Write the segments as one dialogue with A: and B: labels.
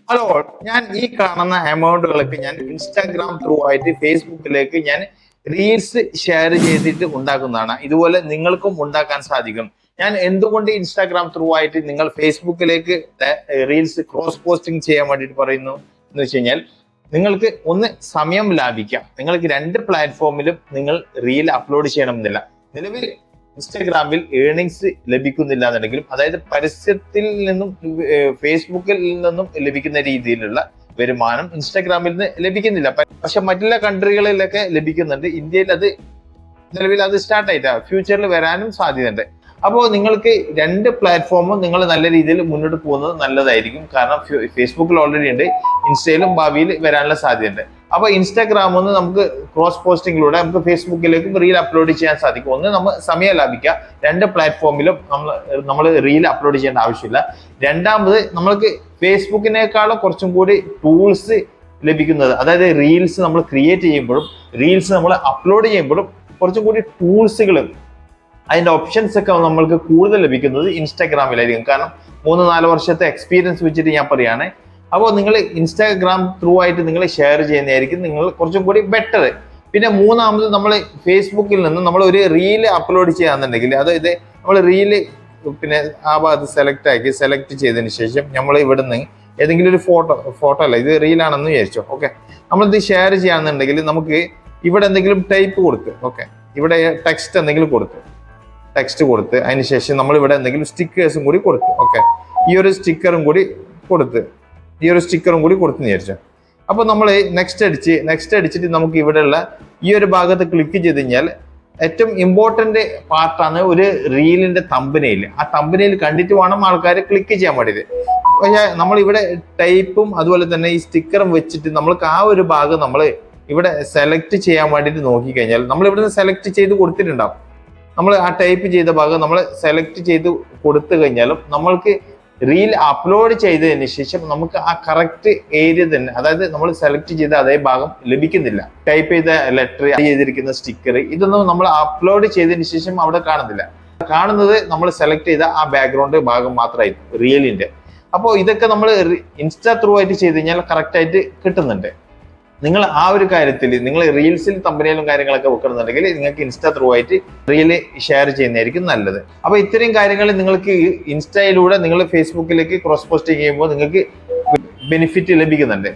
A: Hello, ഞാൻ ഈ കാണുന്ന എമൗണ്ടുകളൊക്കെ ഞാൻ ഇൻസ്റ്റാഗ്രാം ത്രൂ ആയിട്ട് ഫേസ്ബുക്കിലേക്ക് ഞാൻ റീൽസ് ഷെയർ ചെയ്തിട്ട് ഉണ്ടാക്കുന്നതാണ്. ഇതുപോലെ നിങ്ങൾക്കും ഉണ്ടാക്കാൻ സാധിക്കും. ഞാൻ എന്തുകൊണ്ട് ഇൻസ്റ്റാഗ്രാം ത്രൂ ആയിട്ട് നിങ്ങൾ ഫേസ്ബുക്കിലേക്ക് റീൽസ് ക്രോസ് പോസ്റ്റിംഗ് ചെയ്യാൻ വേണ്ടിയിട്ട് പറയുന്നു എന്ന് വെച്ച് കഴിഞ്ഞാൽ, നിങ്ങൾക്ക് ഒന്ന് സമയം ലാഭിക്കാം. നിങ്ങൾക്ക് രണ്ട് പ്ലാറ്റ്ഫോമിലും നിങ്ങൾ റീൽ അപ്ലോഡ് ചെയ്യണമെന്നില്ല. നിലവിൽ ഇൻസ്റ്റാഗ്രാമിൽ ഏണിങ്സ് ലഭിക്കുന്നില്ല എന്നുണ്ടെങ്കിലും, അതായത് പരസ്യത്തിൽ നിന്നും ഫേസ്ബുക്കിൽ നിന്നും ലഭിക്കുന്ന രീതിയിലുള്ള വരുമാനം ഇൻസ്റ്റാഗ്രാമിൽ നിന്ന് ലഭിക്കുന്നില്ല. പക്ഷെ മറ്റുള്ള കൺട്രികളിലൊക്കെ ലഭിക്കുന്നുണ്ട്. ഇന്ത്യയിൽ അത് നിലവിൽ അത് സ്റ്റാർട്ട് ആയിട്ടാ, ഫ്യൂച്ചറിൽ വരാനും സാധ്യതയുണ്ട്. അപ്പോൾ നിങ്ങൾക്ക് രണ്ട് പ്ലാറ്റ്ഫോമും നിങ്ങൾ നല്ല രീതിയിൽ മുന്നോട്ട് പോകുന്നത് നല്ലതായിരിക്കും. കാരണം ഫേസ്ബുക്കിൽ ഓൾറെഡി ഉണ്ട്, ഇൻസ്റ്റയിലും ഭാവിയിൽ വരാനുള്ള സാധ്യതയുണ്ട്. അപ്പൊ ഇൻസ്റ്റാഗ്രാമിൽ നിന്ന് നമുക്ക് ക്രോസ് പോസ്റ്റിങ്ങിലൂടെ നമുക്ക് ഫേസ്ബുക്കിലേക്കും റീൽ അപ്ലോഡ് ചെയ്യാൻ സാധിക്കും. ഒന്ന്, നമ്മൾ സമയം ലാഭിക്കാം. രണ്ട് പ്ലാറ്റ്ഫോമിലും നമ്മൾ റീൽ അപ്ലോഡ് ചെയ്യേണ്ട ആവശ്യമില്ല. രണ്ടാമത്, നമ്മൾക്ക് ഫേസ്ബുക്കിനേക്കാളും കുറച്ചും കൂടി ടൂൾസ് ലഭിക്കുന്നത്, അതായത് റീൽസ് നമ്മൾ ക്രിയേറ്റ് ചെയ്യുമ്പോഴും റീൽസ് നമ്മൾ അപ്ലോഡ് ചെയ്യുമ്പോഴും കുറച്ചും കൂടി ടൂൾസുകൾ, അതിന്റെ ഓപ്ഷൻസ് ഒക്കെ നമ്മൾക്ക് കൂടുതൽ ലഭിക്കുന്നത് ഇൻസ്റ്റാഗ്രാമിലായിരിക്കും. കാരണം 3-4 വർഷത്തെ എക്സ്പീരിയൻസ് വെച്ചിട്ട് ഞാൻ പറയുകയാണ്. അപ്പോൾ നിങ്ങൾ ഇൻസ്റ്റാഗ്രാം ത്രൂ ആയിട്ട് നിങ്ങൾ ഷെയർ ചെയ്യുന്നതായിരിക്കും നിങ്ങൾ കുറച്ചും കൂടി ബെറ്റർ. പിന്നെ മൂന്നാമത്, നമ്മൾ ഫേസ്ബുക്കിൽ നിന്ന് നമ്മൾ ഒരു റീല് അപ്ലോഡ് ചെയ്യാന്നുണ്ടെങ്കിൽ, അതായത് നമ്മൾ റീല് പിന്നെ ആ ഭാഗത്ത് സെലക്ട് ചെയ്തതിന് ശേഷം നമ്മൾ ഇവിടെ നിന്ന് ഏതെങ്കിലും ഒരു ഫോട്ടോ അല്ല, ഇത് റീലാണെന്ന് വിചാരിച്ചോ. ഓക്കെ, നമ്മളിത് ഷെയർ ചെയ്യാന്നുണ്ടെങ്കിൽ നമുക്ക് ഇവിടെ എന്തെങ്കിലും ടൈപ്പ് കൊടുത്ത്, ഓക്കെ, ഇവിടെ ടെക്സ്റ്റ് എന്തെങ്കിലും കൊടുത്ത് അതിനുശേഷം നമ്മൾ ഇവിടെ എന്തെങ്കിലും സ്റ്റിക്കേഴ്സും കൂടി കൊടുത്ത്, ഓക്കെ, ഈ ഒരു സ്റ്റിക്കറും കൂടി കൊടുത്ത് വിചാരിച്ചോ. അപ്പൊ നമ്മൾ നെക്സ്റ്റ് അടിച്ചിട്ട് നമുക്ക് ഇവിടെയുള്ള ഈ ഒരു ഭാഗത്ത് ക്ലിക്ക് ചെയ്ത് കഴിഞ്ഞാൽ ഏറ്റവും ഇമ്പോർട്ടന്റ് പാർട്ടാണ് ഒരു റീലിന്റെ തമ്പനെയിൽ. ആ തമ്പനെയിൽ കണ്ടിട്ട് വേണം ആൾക്കാർ ക്ലിക്ക് ചെയ്യാൻ വേണ്ടിയിട്ട്. പക്ഷെ നമ്മൾ ഇവിടെ ടൈപ്പും അതുപോലെ തന്നെ ഈ സ്റ്റിക്കറും വെച്ചിട്ട് നമ്മൾക്ക് ആ ഒരു ഭാഗം നമ്മൾ ഇവിടെ സെലക്ട് ചെയ്യാൻ വേണ്ടിയിട്ട് നോക്കിക്കഴിഞ്ഞാൽ നമ്മൾ ഇവിടുന്ന് സെലക്ട് ചെയ്ത് കൊടുത്തിട്ടുണ്ടാവും. നമ്മൾ ആ ടൈപ്പ് ചെയ്ത ഭാഗം നമ്മൾ സെലക്ട് ചെയ്ത് കൊടുത്തു കഴിഞ്ഞാലും നമ്മൾക്ക് റീൽ അപ്ലോഡ് ചെയ്തതിന് ശേഷം നമുക്ക് ആ കറക്റ്റ് ഏരിയ തന്നെ, അതായത് നമ്മൾ സെലക്ട് ചെയ്ത അതേ ഭാഗം ലഭിക്കുന്നില്ല. ടൈപ്പ് ചെയ്ത ലെറ്റർ, ചെയ്തിരിക്കുന്ന സ്റ്റിക്കർ, ഇതൊന്നും നമ്മൾ അപ്ലോഡ് ചെയ്തതിന് ശേഷം അവിടെ കാണുന്നത് നമ്മൾ സെലക്ട് ചെയ്ത ആ ബാക്ക്ഗ്രൗണ്ട് ഭാഗം മാത്രമായിരിക്കും റീലിന്റെ. അപ്പോൾ ഇതൊക്കെ നമ്മൾ ഇൻസ്റ്റാ ത്രൂ ആയിട്ട് ചെയ്ത് കഴിഞ്ഞാൽ കറക്റ്റ് ആയിട്ട് കിട്ടുന്നുണ്ട്. നിങ്ങൾ ആ ഒരു കാര്യത്തിൽ നിങ്ങൾ റീൽസിൽ തമ്പനയിലും കാര്യങ്ങളൊക്കെ വെക്കണമെന്നുണ്ടെങ്കിൽ നിങ്ങൾക്ക് ഇൻസ്റ്റാ ത്രൂ ആയിട്ട് റീല് ഷെയർ ചെയ്യുന്നതായിരിക്കും നല്ലത്. അപ്പൊ ഇത്രയും കാര്യങ്ങൾ നിങ്ങൾക്ക് ഇൻസ്റ്റയിലൂടെ നിങ്ങൾ ഫേസ്ബുക്കിലേക്ക് ക്രോസ് പോസ്റ്റ് ചെയ്യുമ്പോൾ നിങ്ങൾക്ക് ബെനിഫിറ്റ് ലഭിക്കുന്നുണ്ട്.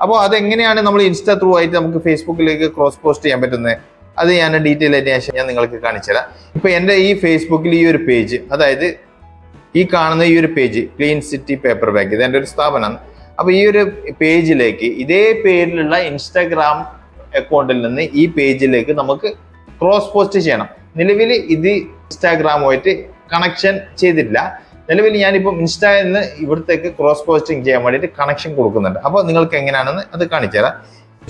A: അപ്പോൾ അതെങ്ങനെയാണ് നമ്മൾ ഇൻസ്റ്റാ ത്രൂ ആയിട്ട് നമുക്ക് ഫേസ്ബുക്കിലേക്ക് ക്രോസ് പോസ്റ്റ് ചെയ്യാൻ പറ്റുന്നത്, അത് ഞാൻ ഡീറ്റെയിൽ ആയിട്ട് ഞാൻ നിങ്ങൾക്ക് കാണിച്ചു തരാം. ഇപ്പൊ എൻ്റെ ഈ ഫേസ്ബുക്കിൽ ഈ ഒരു പേജ്, അതായത് ഈ കാണുന്ന ഈ ഒരു page clean city paper bag, ഇത് എൻ്റെ ഒരു സ്ഥാപനമാണ്. അപ്പൊ ഈ ഒരു പേജിലേക്ക് ഇതേ പേരിലുള്ള ഇൻസ്റ്റാഗ്രാം അക്കൗണ്ടിൽ നിന്ന് ഈ പേജിലേക്ക് നമുക്ക് ക്രോസ് പോസ്റ്റ് ചെയ്യണം. നിലവിൽ ഇത് ഇൻസ്റ്റാഗ്രാമുമായിട്ട് കണക്ഷൻ ചെയ്തിട്ടില്ല. നിലവിൽ ഞാനിപ്പം ഇൻസ്റ്റയിൽ നിന്ന് ഇവിടത്തേക്ക് ക്രോസ് പോസ്റ്റിംഗ് ചെയ്യാൻ വേണ്ടിയിട്ട് കണക്ഷൻ കൊടുക്കുന്നുണ്ട്. അപ്പോൾ നിങ്ങൾക്ക് എങ്ങനെയാണെന്ന് അത് കാണിച്ചു തരാം.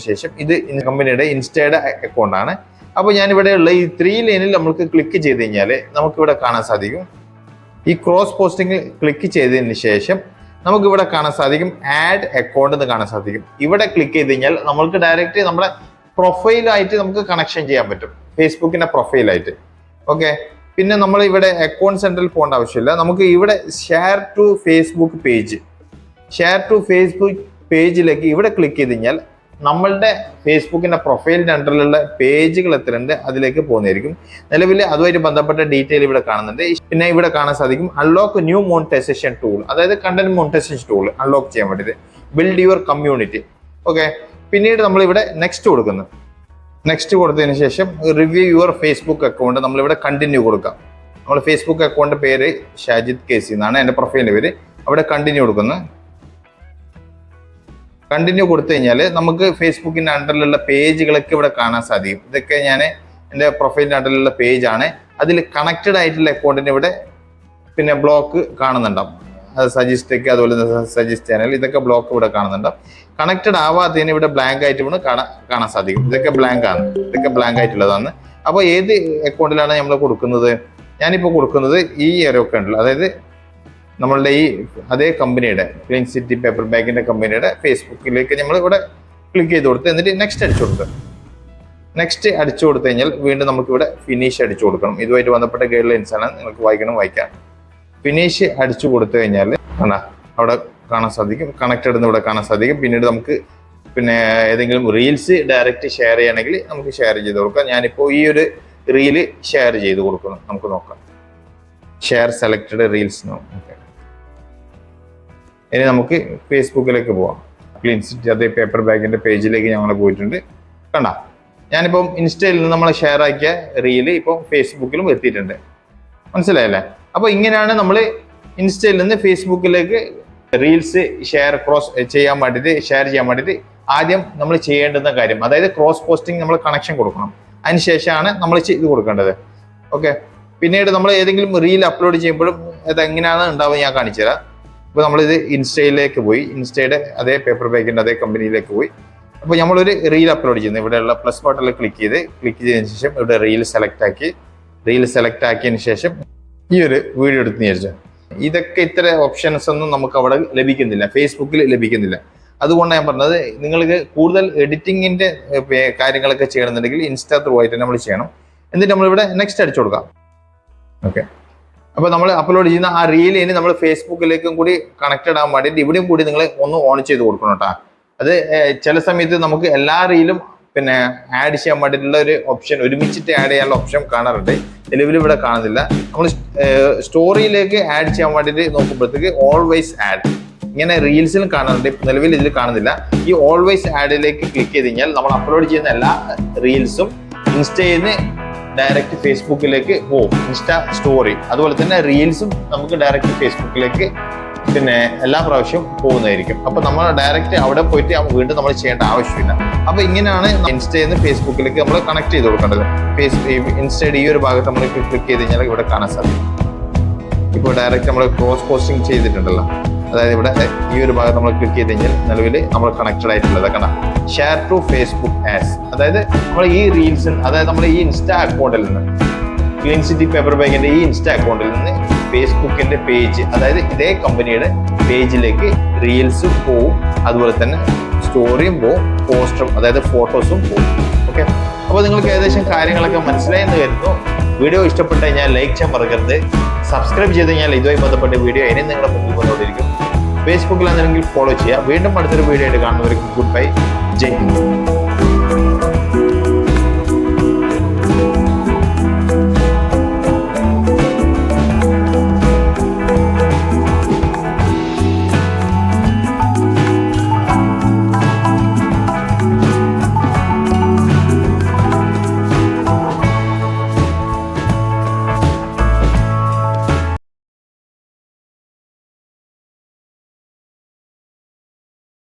A: ശേഷം ഇത് കമ്പനിയുടെ ഇൻസ്റ്റയുടെ അക്കൗണ്ടാണ്. അപ്പോൾ ഞാനിവിടെയുള്ള ഈ 3 ലൈനിൽ നമുക്ക് ക്ലിക്ക് ചെയ്ത് കഴിഞ്ഞാൽ നമുക്കിവിടെ കാണാൻ സാധിക്കും. ഈ ക്രോസ് പോസ്റ്റിംഗ് ക്ലിക്ക് ചെയ്തതിന് ശേഷം നമുക്ക് ഇവിടെ കാണാൻ സാധിക്കും ആഡ് അക്കൗണ്ട് എന്ന് കാണാൻ സാധിക്കും. ഇവിടെ ക്ലിക്ക് ചെയ്ത് കഴിഞ്ഞാൽ നമ്മൾക്ക് ഡയറക്റ്റ് നമ്മുടെ പ്രൊഫൈലായിട്ട് നമുക്ക് കണക്ഷൻ ചെയ്യാൻ പറ്റും, ഫേസ്ബുക്കിന്റെ പ്രൊഫൈലായിട്ട്. ഓക്കെ, പിന്നെ നമ്മൾ ഇവിടെ അക്കൗണ്ട് സെന്ററിൽ പോകേണ്ട ആവശ്യമില്ല. നമുക്ക് ഇവിടെ ഷെയർ ടു ഫേസ്ബുക്ക് പേജിലേക്ക് ഇവിടെ ക്ലിക്ക് ചെയ്ത് കഴിഞ്ഞാൽ നമ്മളുടെ ഫേസ്ബുക്കിന്റെ പ്രൊഫൈലിന്റെ അണ്ടറിലുള്ള പേജുകൾ എത്രയുണ്ട് അതിലേക്ക് പോകുന്നതായിരിക്കും. നിലവിൽ അതുമായിട്ട് ബന്ധപ്പെട്ട ഡീറ്റെയിൽ ഇവിടെ കാണുന്നുണ്ട്. പിന്നെ ഇവിടെ കാണാൻ സാധിക്കും അൺലോക്ക് ന്യൂ മോണിറ്റൈസേഷൻ ടൂൾ, അതായത് കണ്ടന്റ് മോണിറ്റൈസേഷൻ ടൂൾ അൺലോക്ക് ചെയ്യാൻ വേണ്ടിയിട്ട് ബിൽഡ് യുവർ കമ്മ്യൂണിറ്റി. ഓക്കെ, പിന്നീട് നമ്മൾ ഇവിടെ നെക്സ്റ്റ് കൊടുത്തതിന് ശേഷം റിവ്യൂ യുവർ ഫേസ്ബുക്ക് അക്കൗണ്ട് നമ്മളിവിടെ കണ്ടിന്യൂ കൊടുക്കാം. നമ്മൾ ഫേസ്ബുക്ക് അക്കൗണ്ട് പേര് ഷാജിദ് കേസി എന്നാണ് എൻ്റെ പ്രൊഫൈലിന്റെ പേര്. അവിടെ കണ്ടിന്യൂ കൊടുത്തു കഴിഞ്ഞാൽ നമുക്ക് ഫേസ്ബുക്കിന്റെ അണ്ടറിലുള്ള പേജുകളൊക്കെ ഇവിടെ കാണാൻ സാധിക്കും. ഇതൊക്കെ ഞാൻ എൻ്റെ പ്രൊഫൈലിന്റെ അണ്ടറിലുള്ള പേജാണ്. അതിൽ കണക്റ്റഡ് ആയിട്ടുള്ള അക്കൗണ്ടിന് ഇവിടെ പിന്നെ ബ്ലോക്ക് കാണുന്നുണ്ടാവും. അത് സജസ്റ്റ്, അതുപോലെ സജസ്റ്റ് ചാനൽ, ഇതൊക്കെ ബ്ലോക്ക് ഇവിടെ കാണുന്നുണ്ടാവും. കണക്റ്റഡ് ആവാത്തതിന് ഇവിടെ ബ്ലാങ്ക് ആയിട്ട് ഇവിടെ കാണാൻ സാധിക്കും. ഇതൊക്കെ ബ്ലാങ്ക് ആയിട്ടുള്ളതാണ്. അപ്പോൾ ഏത് അക്കൗണ്ടിലാണ് നമ്മൾ കൊടുക്കുന്നത്? ഞാനിപ്പോൾ കൊടുക്കുന്നത് ഈ ഒരു അക്കൗണ്ടിൽ, അതായത് നമ്മളുടെ ഈ അതേ കമ്പനിയുടെ ക്ലീൻ സിറ്റി പേപ്പർ ബാഗിന്റെ കമ്പനിയുടെ ഫേസ്ബുക്കിലേക്ക് നമ്മൾ ഇവിടെ ക്ലിക്ക് ചെയ്ത് കൊടുത്ത് എന്നിട്ട് നെക്സ്റ്റ് അടിച്ചു കൊടുത്തു കഴിഞ്ഞാൽ വീണ്ടും നമുക്ക് ഇവിടെ ഫിനിഷ് അടിച്ചു കൊടുക്കണം. ഇതുമായിട്ട് ബന്ധപ്പെട്ട ഗൈഡ് ലൈൻസ് ആണ്, നിങ്ങൾക്ക് വായിക്കാം. ഫിനിഷ് അടിച്ചു കൊടുത്തു കഴിഞ്ഞാൽ അവിടെ കാണാൻ സാധിക്കും, കണക്റ്റഡ് എന്ന് ഇവിടെ കാണാൻ സാധിക്കും. പിന്നീട് നമുക്ക് പിന്നെ ഏതെങ്കിലും റീൽസ് ഡയറക്റ്റ് ഷെയർ ചെയ്യണമെങ്കിൽ നമുക്ക് ഷെയർ ചെയ്ത് കൊടുക്കാം. ഞാനിപ്പോൾ ഈ ഒരു റീല് ഷെയർ ചെയ്ത് കൊടുക്കണം. നമുക്ക് നോക്കാം, ഷെയർ സെലക്റ്റഡ് റീൽസ്. ഇനി നമുക്ക് ഫേസ്ബുക്കിലേക്ക് പോവാം. ക്ലീൻ സിറ്റി അതേ പേപ്പർ ബാഗിന്റെ പേജിലേക്ക് ഞങ്ങൾ പോയിട്ടുണ്ട്. കണ്ട, ഞാനിപ്പം ഇൻസ്റ്റയിൽ നിന്ന് നമ്മൾ ഷെയർ ആക്കിയ റീല് ഇപ്പം ഫേസ്ബുക്കിലും എത്തിയിട്ടുണ്ട്. മനസ്സിലായല്ലേ? അപ്പോൾ ഇങ്ങനെയാണ് നമ്മൾ ഇൻസ്റ്റയിൽ നിന്ന് ഫേസ്ബുക്കിലേക്ക് റീൽസ് ഷെയർ ചെയ്യാൻ വേണ്ടിയിട്ട് ആദ്യം നമ്മൾ ചെയ്യേണ്ടുന്ന കാര്യം, അതായത് ക്രോസ് പോസ്റ്റിംഗ് നമ്മൾ കണക്ഷൻ കൊടുക്കണം. അതിനുശേഷമാണ് നമ്മൾ ഇത് കൊടുക്കേണ്ടത്. ഓക്കെ, പിന്നീട് നമ്മൾ ഏതെങ്കിലും റീൽ അപ്ലോഡ് ചെയ്യുമ്പോഴും അത് എങ്ങനെയാണ് ഉണ്ടാവുക ഞാൻ കാണിച്ചു തരാം. ഇപ്പോൾ നമ്മളിത് ഇൻസ്റ്റയിലേക്ക് പോയി, ഇൻസ്റ്റയുടെ അതേ പേപ്പർ ബാഗിൻ്റെ അതേ കമ്പനിയിലേക്ക് പോയി. അപ്പോൾ നമ്മളൊരു റീൽ അപ്ലോഡ് ചെയ്യുന്നത് ഇവിടെയുള്ള പ്ലസ് ബട്ടണിൽ ക്ലിക്ക് ചെയ്തതിന് ശേഷം ഇവിടെ റീൽ സെലക്ട് ആക്കിയതിന് ശേഷം ഈ ഒരു വീഡിയോ എടുത്ത് വിചാരിച്ചു. ഇതൊക്കെ ഇത്ര ഓപ്ഷൻസ് ഒന്നും നമുക്ക് അവിടെ ലഭിക്കുന്നില്ല, ഫേസ്ബുക്കിൽ ലഭിക്കുന്നില്ല. അതുകൊണ്ടാണ് ഞാൻ പറഞ്ഞത്, നിങ്ങൾക്ക് കൂടുതൽ എഡിറ്റിങ്ങിന്റെ കാര്യങ്ങളൊക്കെ ചെയ്യണമെന്നുണ്ടെങ്കിൽ ഇൻസ്റ്റാ ത്രൂ ആയിട്ട് നമ്മൾ ചെയ്യണം. എന്നിട്ട് നമ്മളിവിടെ നെക്സ്റ്റ് അടിച്ചു കൊടുക്കാം. ഓക്കെ, അപ്പോൾ നമ്മൾ അപ്ലോഡ് ചെയ്യുന്ന ആ റീൽ ഇനി നമ്മൾ ഫേസ്ബുക്കിലേക്കും കൂടി കണക്റ്റഡ് ആകാൻ വേണ്ടിയിട്ട് ഇവിടെയും കൂടി നിങ്ങൾ ഒന്ന് ഓൺ ചെയ്ത് കൊടുക്കണം കേട്ടോ. അത് ചില സമയത്ത് നമുക്ക് എല്ലാ റീലും പിന്നെ ആഡ് ചെയ്യാൻ വേണ്ടിയിട്ടുള്ള ഒരു ഓപ്ഷൻ, ഒരുമിച്ചിട്ട് ആഡ് ചെയ്യാനുള്ള ഓപ്ഷൻ കാണാറുണ്ട്. നിലവിൽ ഇവിടെ കാണുന്നില്ല. നമ്മൾ സ്റ്റോറിയിലേക്ക് ആഡ് ചെയ്യാൻ വേണ്ടിയിട്ട് നോക്കുമ്പോഴത്തേക്ക് ഓൾവേസ് ആഡ് ഇങ്ങനെ റീൽസിലും കാണാറുണ്ട്. നിലവിൽ ഇതിൽ കാണുന്നില്ല. ഈ ഓൾവേസ് ആഡിലേക്ക് ക്ലിക്ക് ചെയ്ത് കഴിഞ്ഞാൽ നമ്മൾ അപ്ലോഡ് ചെയ്യുന്ന എല്ലാ റീൽസും ഇൻസ്റ്റയിൽ നിന്ന് ഡയറക്റ്റ് ഫേസ്ബുക്കിലേക്ക് പോകും. ഇൻസ്റ്റാ സ്റ്റോറി അതുപോലെ തന്നെ റീൽസും നമുക്ക് ഡയറക്റ്റ് ഫേസ്ബുക്കിലേക്ക് പിന്നെ എല്ലാ പ്രാവശ്യവും പോകുന്നതായിരിക്കും. അപ്പൊ നമ്മൾ ഡയറക്റ്റ് അവിടെ പോയിട്ട് വീണ്ടും നമ്മൾ ചെയ്യേണ്ട ആവശ്യമില്ല. അപ്പൊ ഇങ്ങനെയാണ് ഇൻസ്റ്റയിൽ നിന്ന് ഫേസ്ബുക്കിലേക്ക് നമ്മൾ കണക്ട് ചെയ്ത് കൊടുക്കേണ്ടത്. ഇൻസ്റ്റയുടെ ഈ ഒരു ഭാഗത്ത് നമ്മൾ ക്ലിക്ക് ചെയ്ത് കഴിഞ്ഞാൽ ഇവിടെ കാണാൻ സാധിക്കും. ഇപ്പോൾ ഡയറക്റ്റ് നമ്മൾ ക്രോസ് പോസ്റ്റിംഗ് ചെയ്തിട്ടുണ്ടല്ലോ, അതായത് ഇവിടെ ഈ ഒരു ഭാഗത്ത് നമ്മൾ ക്ലിക്ക് ചെയ്ത് കഴിഞ്ഞാൽ നിലവിൽ നമ്മൾ കണക്റ്റഡ് ആയിട്ടുള്ളത് കണ്ട ഷെയർ ടു ഫേസ്ബുക്ക് ആസ്. അതായത് നമ്മൾ ഈ റീൽസ്, അതായത് നമ്മൾ ഈ ഇൻസ്റ്റാ അക്കൗണ്ടിൽ നിന്ന്, ക്ലീൻ സിറ്റി പേപ്പർ ബാഗിന്റെ ഈ ഇൻസ്റ്റാ അക്കൗണ്ടിൽ നിന്ന് ഫേസ്ബുക്കിന്റെ പേജ്, അതായത് ഇതേ കമ്പനിയുടെ പേജിലേക്ക് റീൽസും പോവും, അതുപോലെ തന്നെ സ്റ്റോറിയും പോവും, പോസ്റ്ററും അതായത് ഫോട്ടോസും പോവും. ഓക്കെ, അപ്പോൾ നിങ്ങൾക്ക് ഏകദേശം കാര്യങ്ങളൊക്കെ മനസ്സിലായെന്ന് കരുതുന്നു. വീഡിയോ ഇഷ്ടപ്പെട്ട് കഴിഞ്ഞാൽ ലൈക്ക് ചെയ്യാൻ മറക്കരുത്. സബ്സ്ക്രൈബ് ചെയ്ത് കഴിഞ്ഞാൽ ഇതുമായി ബന്ധപ്പെട്ട വീഡിയോ ഇനി നിങ്ങളുടെ മുന്നിൽ വന്നുകൊണ്ടിരിക്കും. ഫേസ്ബുക്കിൽ എന്തെങ്കിലും ഫോളോ ചെയ്യുക. വീണ്ടും അടുത്തൊരു വീഡിയോ ആയിട്ട് കാണുന്നവർക്ക് ഗുഡ് ബൈ, ജയ് ഹിന്ദ്.